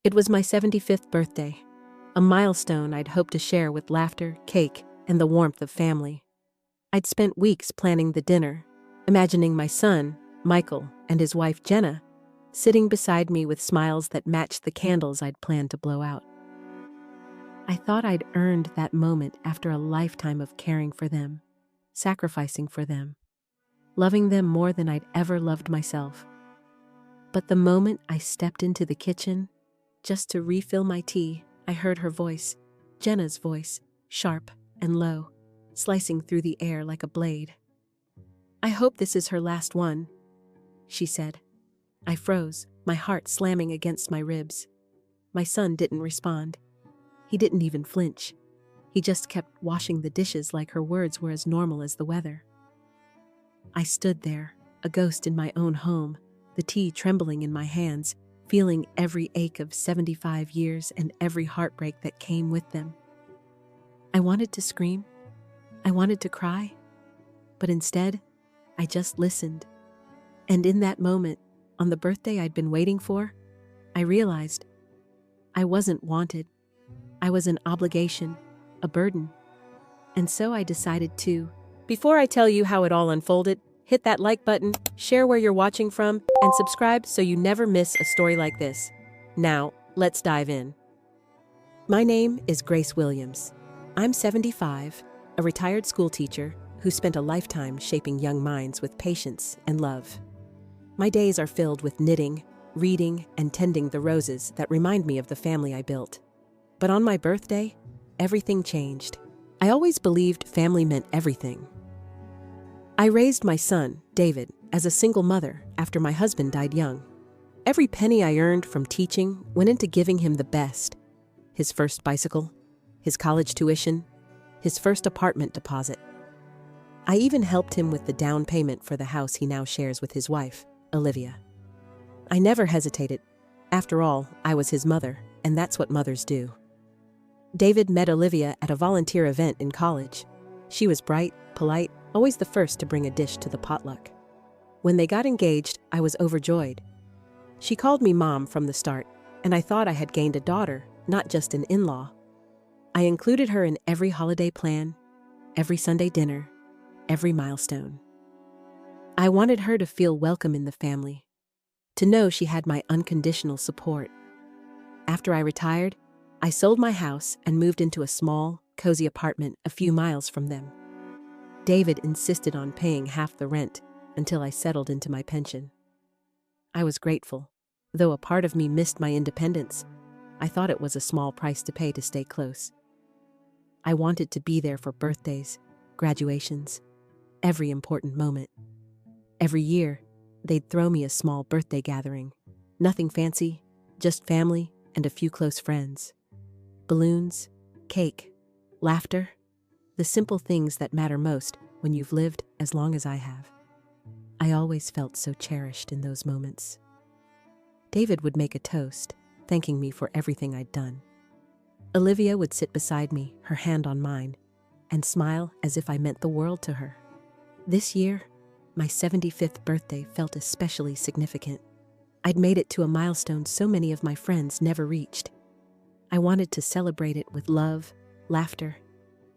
It was my 75th birthday, a milestone I'd hoped to share with laughter, cake, and the warmth of family. I'd spent weeks planning the dinner, imagining my son, Michael, and his wife, Jenna, sitting beside me with smiles that matched the candles I'd planned to blow out. I thought I'd earned that moment after a lifetime of caring for them, sacrificing for them, loving them more than I'd ever loved myself. But the moment I stepped into the kitchen, just to refill my tea, I heard her voice, Jenna's voice, sharp and low, slicing through the air like a blade. "I hope this is her last one," she said. I froze, my heart slamming against my ribs. My son didn't respond. He didn't even flinch. He just kept washing the dishes like her words were as normal as the weather. I stood there, a ghost in my own home, the tea trembling in my hands, feeling every ache of 75 years and every heartbreak that came with them. I wanted to scream. I wanted to cry. But instead, I just listened. And in that moment, on the birthday I'd been waiting for, I realized I wasn't wanted. I was an obligation, a burden. And so I decided to. Before I tell you how it all unfolded, hit that like button, share where you're watching from, and subscribe so you never miss a story like this. Now, let's dive in. My name is Grace Williams. I'm 75, a retired school teacher who spent a lifetime shaping young minds with patience and love. My days are filled with knitting, reading, and tending the roses that remind me of the family I built. But on my birthday, everything changed. I always believed family meant everything. I raised my son, David, as a single mother after my husband died young. Every penny I earned from teaching went into giving him the best. His first bicycle, his college tuition, his first apartment deposit. I even helped him with the down payment for the house he now shares with his wife, Olivia. I never hesitated. After all, I was his mother, and that's what mothers do. David met Olivia at a volunteer event in college. She was bright, polite, always the first to bring a dish to the potluck. When they got engaged, I was overjoyed. She called me Mom from the start, and I thought I had gained a daughter, not just an in-law. I included her in every holiday plan, every Sunday dinner, every milestone. I wanted her to feel welcome in the family, to know she had my unconditional support. After I retired, I sold my house and moved into a small, cozy apartment a few miles from them. David insisted on paying half the rent until I settled into my pension. I was grateful, though a part of me missed my independence. I thought it was a small price to pay to stay close. I wanted to be there for birthdays, graduations, every important moment. Every year, they'd throw me a small birthday gathering. Nothing fancy, just family and a few close friends. Balloons, cake, laughter, the simple things that matter most when you've lived as long as I have. I always felt so cherished in those moments. David would make a toast, thanking me for everything I'd done. Olivia would sit beside me, her hand on mine, and smile as if I meant the world to her. This year, my 75th birthday felt especially significant. I'd made it to a milestone so many of my friends never reached. I wanted to celebrate it with love, laughter,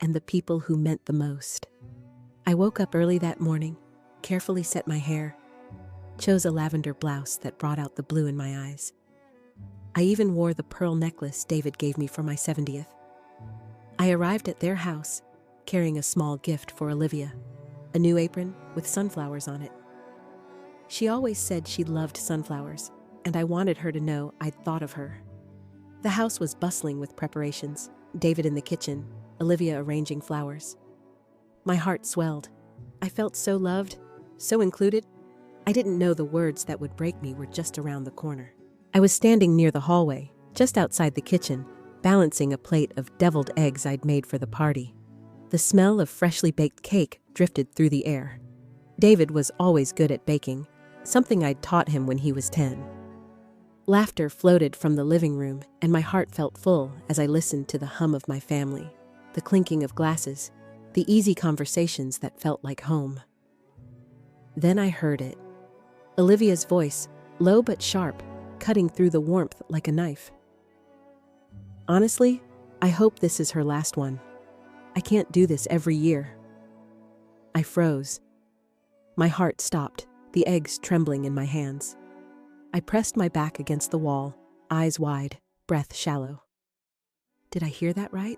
and the people who meant the most. I woke up early that morning, carefully set my hair, chose a lavender blouse that brought out the blue in my eyes. I even wore the pearl necklace David gave me for my 70th. I arrived at their house, carrying a small gift for Olivia, a new apron with sunflowers on it. She always said she loved sunflowers, and I wanted her to know I'd thought of her. The house was bustling with preparations, David in the kitchen, Olivia arranging flowers. My heart swelled. I felt so loved, so included. I didn't know the words that would break me were just around the corner. I was standing near the hallway, just outside the kitchen, balancing a plate of deviled eggs I'd made for the party. The smell of freshly baked cake drifted through the air. David was always good at baking, something I'd taught him when he was 10. Laughter floated from the living room, and my heart felt full as I listened to the hum of my family, the clinking of glasses, the easy conversations that felt like home. Then I heard it. Olivia's voice, low but sharp, cutting through the warmth like a knife. Honestly, I hope this is her last one. I can't do this every year. I froze. My heart stopped, the eggs trembling in my hands. I pressed my back against the wall, eyes wide, breath shallow. Did I hear that right?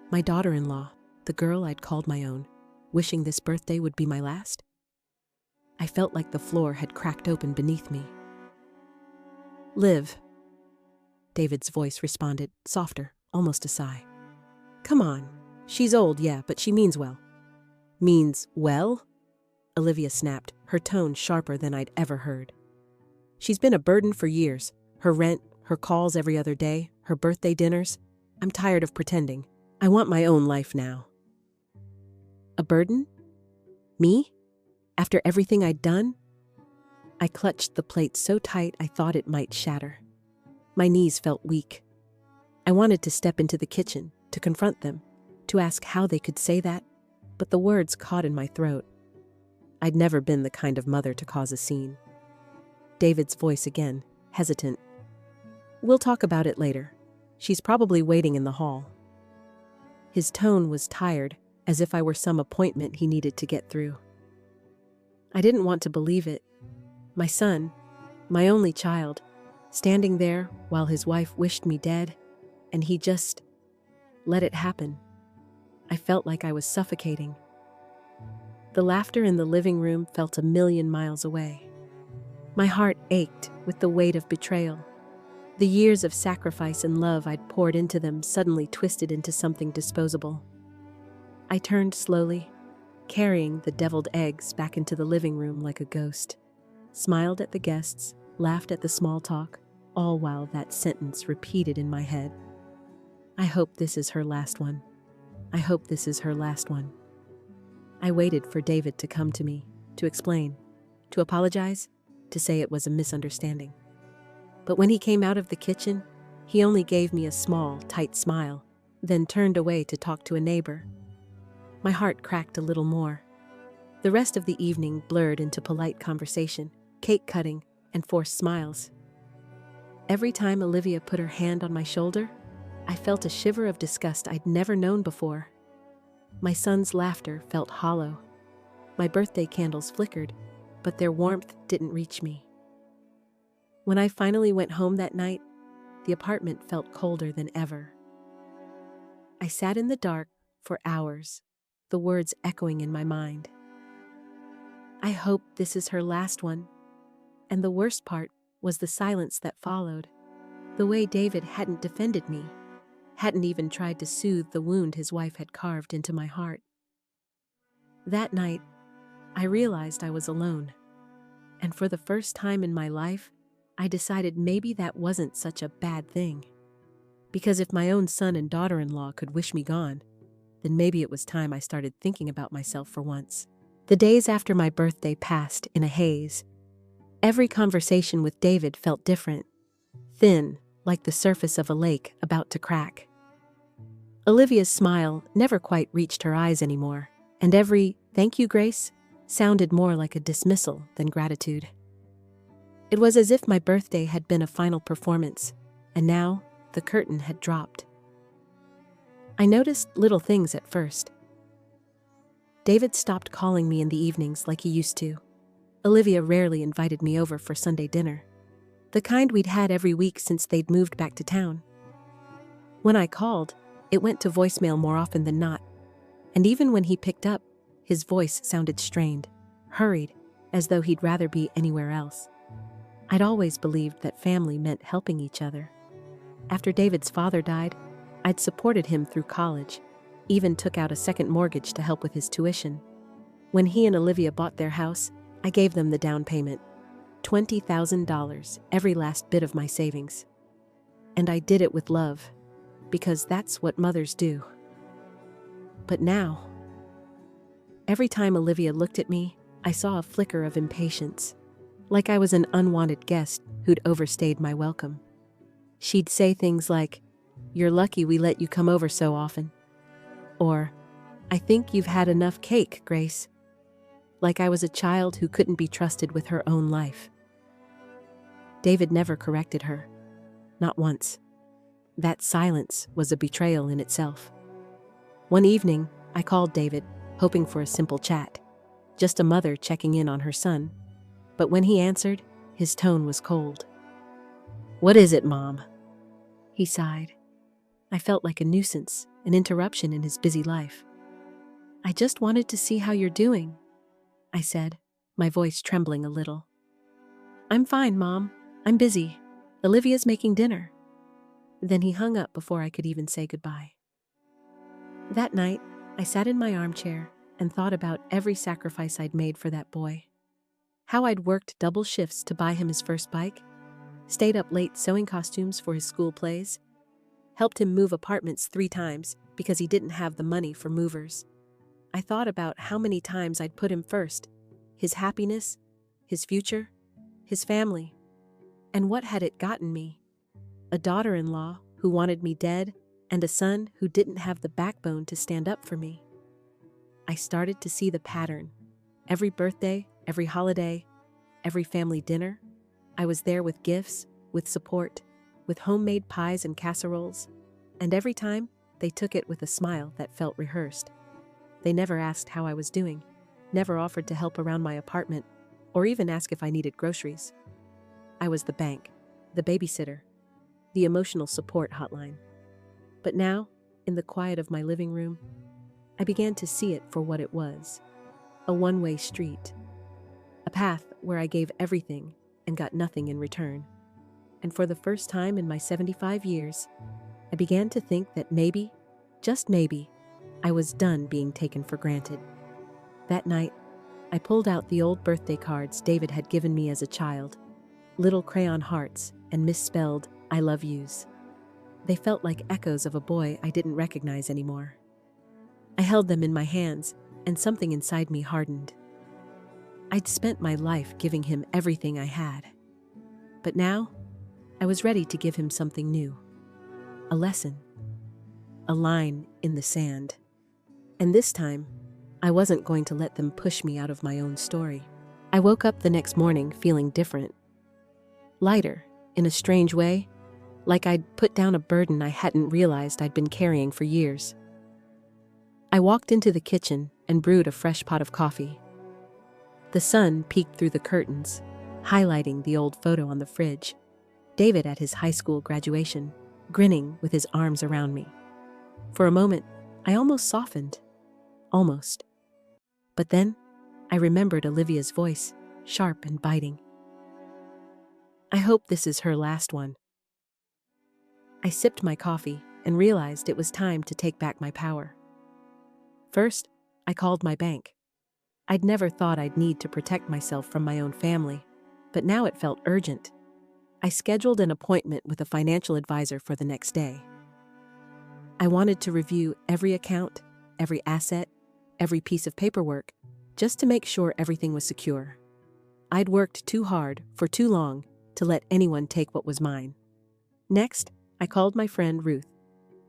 My daughter-in-law, the girl I'd called my own, wishing this birthday would be my last? I felt like the floor had cracked open beneath me. Liv, David's voice responded, softer, almost a sigh. Come on, she's old, yeah, but she means well. Means well? Olivia snapped, her tone sharper than I'd ever heard. She's been a burden for years. Her rent, her calls every other day, her birthday dinners. I'm tired of pretending. I want my own life now. A burden? Me? After everything I'd done? I clutched the plate so tight I thought it might shatter. My knees felt weak. I wanted to step into the kitchen, to confront them, to ask how they could say that, but the words caught in my throat. I'd never been the kind of mother to cause a scene. David's voice again, hesitant. We'll talk about it later. She's probably waiting in the hall. His tone was tired, as if I were some appointment he needed to get through. I didn't want to believe it. My son, my only child, standing there while his wife wished me dead, and he just let it happen. I felt like I was suffocating. The laughter in the living room felt a million miles away. My heart ached with the weight of betrayal. The years of sacrifice and love I'd poured into them suddenly twisted into something disposable. I turned slowly, carrying the deviled eggs back into the living room like a ghost, smiled at the guests, laughed at the small talk, all while that sentence repeated in my head. I hope this is her last one. I hope this is her last one. I waited for David to come to me, to explain, to apologize, to say it was a misunderstanding. But when he came out of the kitchen, he only gave me a small, tight smile, then turned away to talk to a neighbor. My heart cracked a little more. The rest of the evening blurred into polite conversation, cake cutting, and forced smiles. Every time Olivia put her hand on my shoulder, I felt a shiver of disgust I'd never known before. My son's laughter felt hollow. My birthday candles flickered, but their warmth didn't reach me. When I finally went home that night, the apartment felt colder than ever. I sat in the dark for hours, the words echoing in my mind. I hope this is her last one. And the worst part was the silence that followed. The way David hadn't defended me, hadn't even tried to soothe the wound his wife had carved into my heart. That night, I realized I was alone. And for the first time in my life, I decided maybe that wasn't such a bad thing. Because if my own son and daughter-in-law could wish me gone, then maybe it was time I started thinking about myself for once. The days after my birthday passed in a haze. Every conversation with David felt different, thin, like the surface of a lake about to crack. Olivia's smile never quite reached her eyes anymore, and every "thank you, Grace" sounded more like a dismissal than gratitude. It was as if my birthday had been a final performance, and now the curtain had dropped. I noticed little things at first. David stopped calling me in the evenings like he used to. Olivia rarely invited me over for Sunday dinner, the kind we'd had every week since they'd moved back to town. When I called, it went to voicemail more often than not, and even when he picked up, his voice sounded strained, hurried, as though he'd rather be anywhere else. I'd always believed that family meant helping each other. After David's father died, I'd supported him through college, even took out a second mortgage to help with his tuition. When he and Olivia bought their house, I gave them the down payment, $20,000, every last bit of my savings. And I did it with love, because that's what mothers do. But now, every time Olivia looked at me, I saw a flicker of impatience, like I was an unwanted guest who'd overstayed my welcome. She'd say things like, "You're lucky we let you come over so often." Or, "I think you've had enough cake, Grace." Like I was a child who couldn't be trusted with her own life. David never corrected her. Not once. That silence was a betrayal in itself. One evening, I called David, hoping for a simple chat, just a mother checking in on her son. But when he answered, his tone was cold. "What is it, Mom?" He sighed. I felt like a nuisance, an interruption in his busy life. "I just wanted to see how you're doing," I said, my voice trembling a little. "I'm fine, Mom. I'm busy. Olivia's making dinner." Then he hung up before I could even say goodbye. That night, I sat in my armchair and thought about every sacrifice I'd made for that boy. How I'd worked double shifts to buy him his first bike, stayed up late sewing costumes for his school plays, helped him move apartments 3 times because he didn't have the money for movers. I thought about how many times I'd put him first, his happiness, his future, his family. And what had it gotten me? A daughter-in-law who wanted me dead, and a son who didn't have the backbone to stand up for me. I started to see the pattern. Every birthday, every holiday, every family dinner, I was there with gifts, with support, with homemade pies and casseroles, and every time, they took it with a smile that felt rehearsed. They never asked how I was doing, never offered to help around my apartment, or even ask if I needed groceries. I was the bank, the babysitter, the emotional support hotline. But now, in the quiet of my living room, I began to see it for what it was, a one-way street, a path where I gave everything and got nothing in return. And for the first time in my 75 years, I began to think that maybe, just maybe, I was done being taken for granted. That night, I pulled out the old birthday cards David had given me as a child, little crayon hearts and misspelled "I love yous." They felt like echoes of a boy I didn't recognize anymore. I held them in my hands, and something inside me hardened. I'd spent my life giving him everything I had. But now, I was ready to give him something new. A lesson. A line in the sand. And this time, I wasn't going to let them push me out of my own story. I woke up the next morning feeling different. Lighter, in a strange way, like I'd put down a burden I hadn't realized I'd been carrying for years. I walked into the kitchen and brewed a fresh pot of coffee. The sun peeked through the curtains, highlighting the old photo on the fridge. David at his high school graduation, grinning with his arms around me. For a moment, I almost softened. Almost. But then, I remembered Olivia's voice, sharp and biting. "I hope this is her last one." I sipped my coffee and realized it was time to take back my power. First, I called my bank. I'd never thought I'd need to protect myself from my own family, but now it felt urgent. I scheduled an appointment with a financial advisor for the next day. I wanted to review every account, every asset, every piece of paperwork, just to make sure everything was secure. I'd worked too hard for too long to let anyone take what was mine. Next, I called my friend Ruth.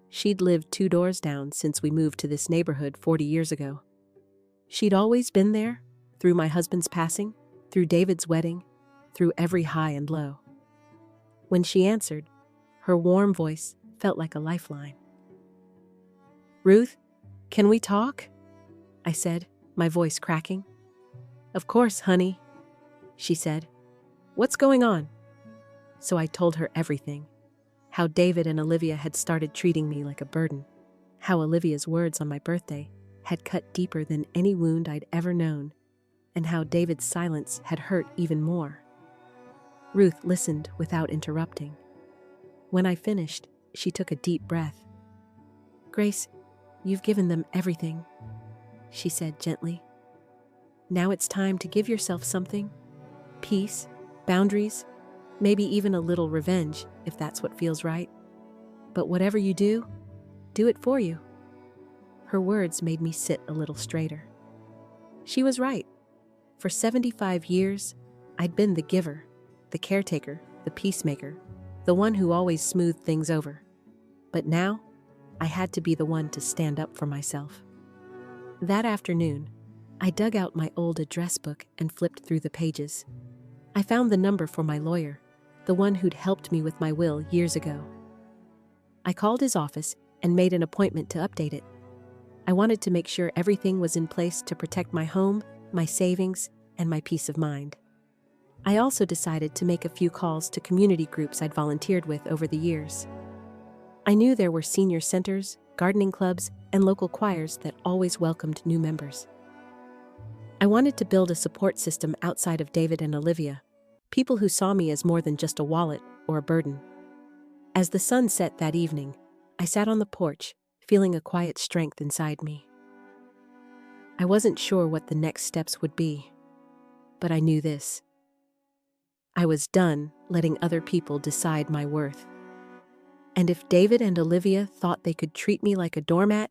She'd lived 2 doors down since we moved to this neighborhood 40 years ago. She'd always been there, through my husband's passing, through David's wedding, through every high and low. When she answered, her warm voice felt like a lifeline. "Ruth, can we talk?" I said, my voice cracking. "Of course, honey," she said. "What's going on?" So I told her everything. How David and Olivia had started treating me like a burden. How Olivia's words on my birthday had cut deeper than any wound I'd ever known. And how David's silence had hurt even more. Ruth listened without interrupting. When I finished, she took a deep breath. "Grace, you've given them everything," she said gently. "Now it's time to give yourself something. Peace, boundaries, maybe even a little revenge, if that's what feels right. But whatever you do it for you." Her words made me sit a little straighter. She was right. For 75 years, I'd been the giver, the caretaker, the peacemaker, the one who always smoothed things over. But now, I had to be the one to stand up for myself. That afternoon, I dug out my old address book and flipped through the pages. I found the number for my lawyer, the one who'd helped me with my will years ago. I called his office and made an appointment to update it. I wanted to make sure everything was in place to protect my home, my savings, and my peace of mind. I also decided to make a few calls to community groups I'd volunteered with over the years. I knew there were senior centers, gardening clubs, and local choirs that always welcomed new members. I wanted to build a support system outside of David and Olivia, people who saw me as more than just a wallet or a burden. As the sun set that evening, I sat on the porch, feeling a quiet strength inside me. I wasn't sure what the next steps would be, but I knew this. I was done letting other people decide my worth. And if David and Olivia thought they could treat me like a doormat,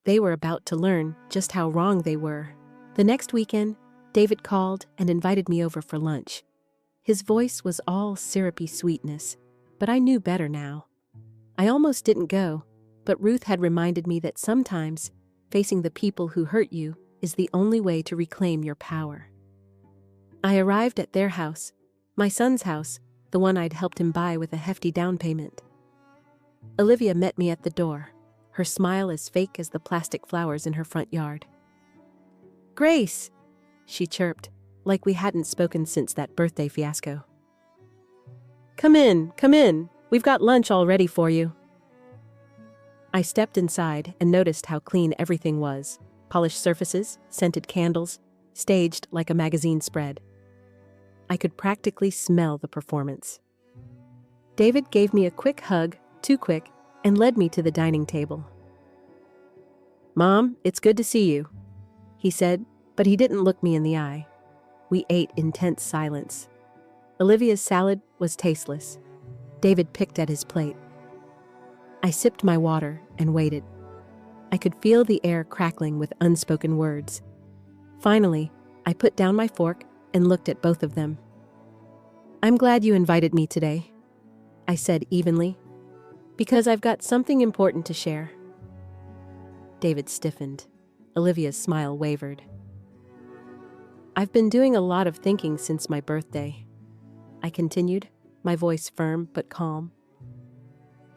they were about to learn just how wrong they were. The next weekend, David called and invited me over for lunch. His voice was all syrupy sweetness, but I knew better now. I almost didn't go, but Ruth had reminded me that sometimes facing the people who hurt you is the only way to reclaim your power. I arrived at their house, my son's house, the one I'd helped him buy with a hefty down payment. Olivia met me at the door, her smile as fake as the plastic flowers in her front yard. "Grace," she chirped, like we hadn't spoken since that birthday fiasco. Come in. We've got lunch all ready for you." I stepped inside and noticed how clean everything was. Polished surfaces, scented candles, staged like a magazine spread. I could practically smell the performance. David gave me a quick hug, too quick, and led me to the dining table. "Mom, it's good to see you," he said, but he didn't look me in the eye. We ate in tense silence. Olivia's salad was tasteless. David picked at his plate. I sipped my water and waited. I could feel the air crackling with unspoken words. Finally, I put down my fork and looked at both of them. "I'm glad you invited me today," I said evenly, "because I've got something important to share." David stiffened. Olivia's smile wavered. "I've been doing a lot of thinking since my birthday," I continued, my voice firm but calm.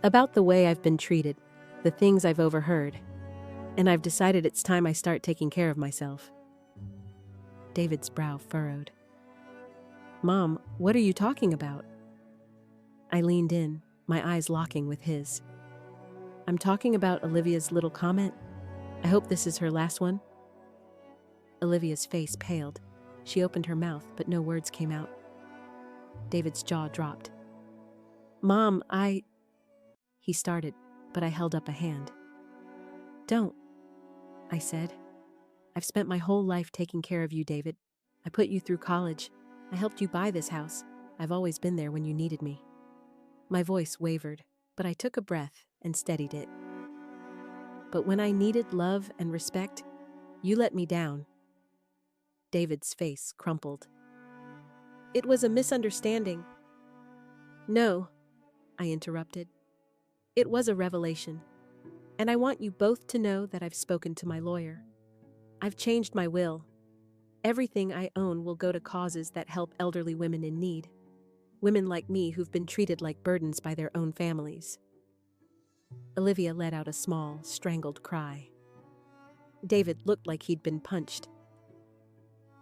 "About the way I've been treated, the things I've overheard, and I've decided it's time I start taking care of myself." David's brow furrowed. "Mom, what are you talking about?" I leaned in, my eyes locking with his. "I'm talking about Olivia's little comment. I hope this is her last one." Olivia's face paled. She opened her mouth, but no words came out. David's jaw dropped. "Mom, He started, but I held up a hand. "Don't," I said. "I've spent my whole life taking care of you, David. I put you through college. I helped you buy this house. I've always been there when you needed me." My voice wavered, but I took a breath and steadied it. "But when I needed love and respect, you let me down." David's face crumpled. "It was a misunderstanding." "No," I interrupted. "It was a revelation. And I want you both to know that I've spoken to my lawyer. I've changed my will. Everything I own will go to causes that help elderly women in need. Women like me who've been treated like burdens by their own families." Olivia let out a small, strangled cry. David looked like he'd been punched.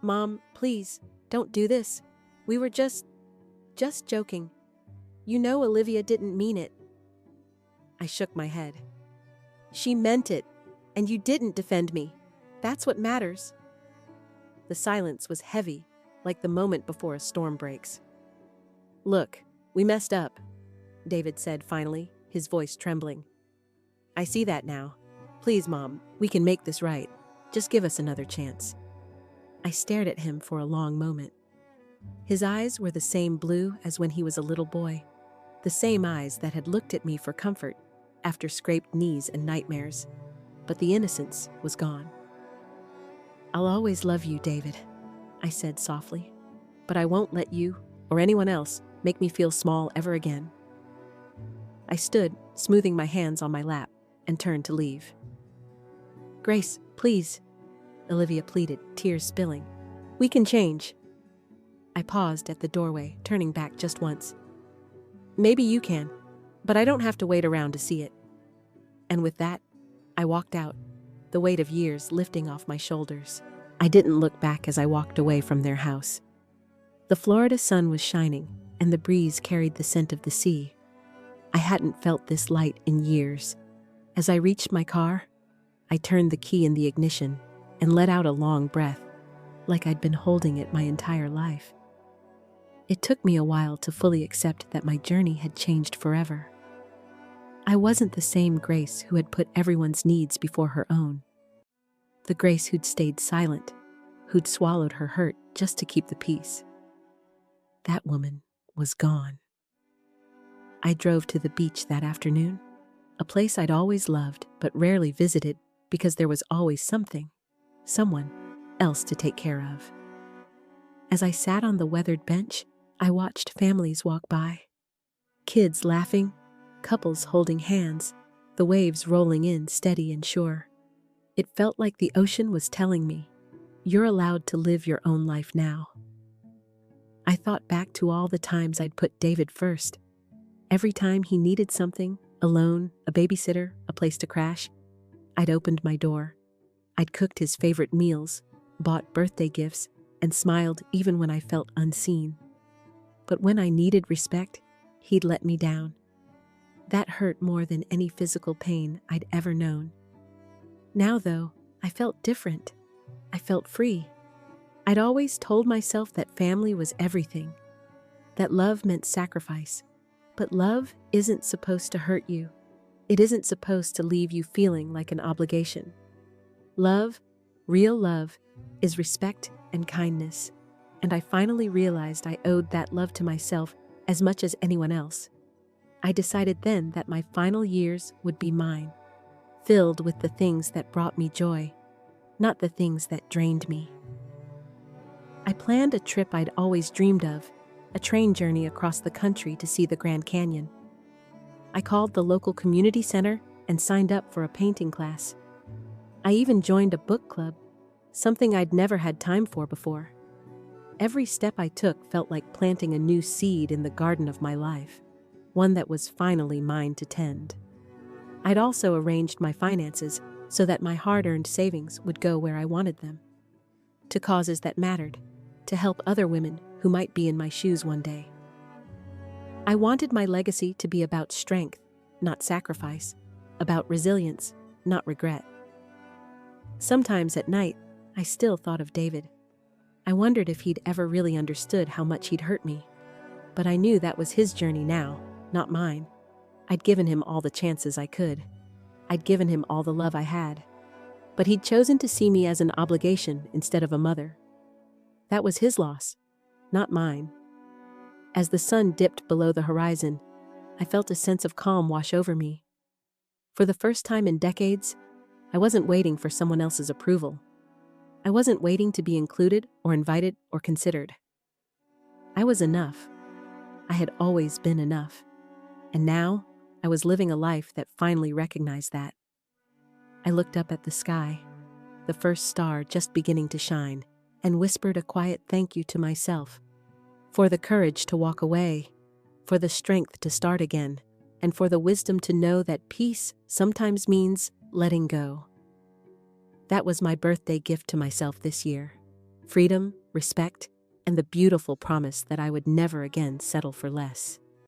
"Mom, please, don't do this. We were just joking. You know Olivia didn't mean it." I shook my head. "She meant it, and you didn't defend me. That's what matters." The silence was heavy, like the moment before a storm breaks. "Look, we messed up," David said finally, his voice trembling. "I see that now. Please, Mom, we can make this right. Just give us another chance." I stared at him for a long moment. His eyes were the same blue as when he was a little boy, the same eyes that had looked at me for comfort after scraped knees and nightmares, but the innocence was gone. "I'll always love you, David," I said softly, "but I won't let you, or anyone else, make me feel small ever again." I stood, smoothing my hands on my lap, and turned to leave. "Grace, please," Olivia pleaded, tears spilling. "We can change." I paused at the doorway, turning back just once. "Maybe you can." but I don't have to wait around to see it. And with that, I walked out, the weight of years lifting off my shoulders. I didn't look back as I walked away from their house. The Florida sun was shining, and the breeze carried the scent of the sea. I hadn't felt this light in years. As I reached my car, I turned the key in the ignition and let out a long breath, like I'd been holding it my entire life. It took me a while to fully accept that my journey had changed forever. I wasn't the same Grace who had put everyone's needs before her own. The Grace who'd stayed silent, who'd swallowed her hurt just to keep the peace. That woman was gone. I drove to the beach that afternoon, a place I'd always loved but rarely visited because there was always someone else to take care of. As I sat on the weathered bench, I watched families walk by. Kids laughing, couples holding hands, the waves rolling in steady and sure. It felt like the ocean was telling me, "You're allowed to live your own life now." I thought back to all the times I'd put David first. Every time he needed something, a loan, a babysitter, a place to crash, I'd opened my door. I'd cooked his favorite meals, bought birthday gifts, and smiled even when I felt unseen. But when I needed respect, he'd let me down. That hurt more than any physical pain I'd ever known. Now, though, I felt different. I felt free. I'd always told myself that family was everything, that love meant sacrifice. But love isn't supposed to hurt you. It isn't supposed to leave you feeling like an obligation. Love, real love, is respect and kindness. And I finally realized I owed that love to myself as much as anyone else. I decided then that my final years would be mine, filled with the things that brought me joy, not the things that drained me. I planned a trip I'd always dreamed of, a train journey across the country to see the Grand Canyon. I called the local community center and signed up for a painting class. I even joined a book club, something I'd never had time for before. Every step I took felt like planting a new seed in the garden of my life, one that was finally mine to tend. I'd also arranged my finances so that my hard-earned savings would go where I wanted them, to causes that mattered, to help other women who might be in my shoes one day. I wanted my legacy to be about strength, not sacrifice, about resilience, not regret. Sometimes at night, I still thought of David. I wondered if he'd ever really understood how much he'd hurt me. But I knew that was his journey now, not mine. I'd given him all the chances I could. I'd given him all the love I had. But he'd chosen to see me as an obligation instead of a mother. That was his loss, not mine. As the sun dipped below the horizon, I felt a sense of calm wash over me. For the first time in decades, I wasn't waiting for someone else's approval. I wasn't waiting to be included or invited or considered. I was enough. I had always been enough. And now, I was living a life that finally recognized that. I looked up at the sky, the first star just beginning to shine, and whispered a quiet thank you to myself, for the courage to walk away, for the strength to start again, and for the wisdom to know that peace sometimes means letting go. That was my birthday gift to myself this year: freedom, respect, and the beautiful promise that I would never again settle for less.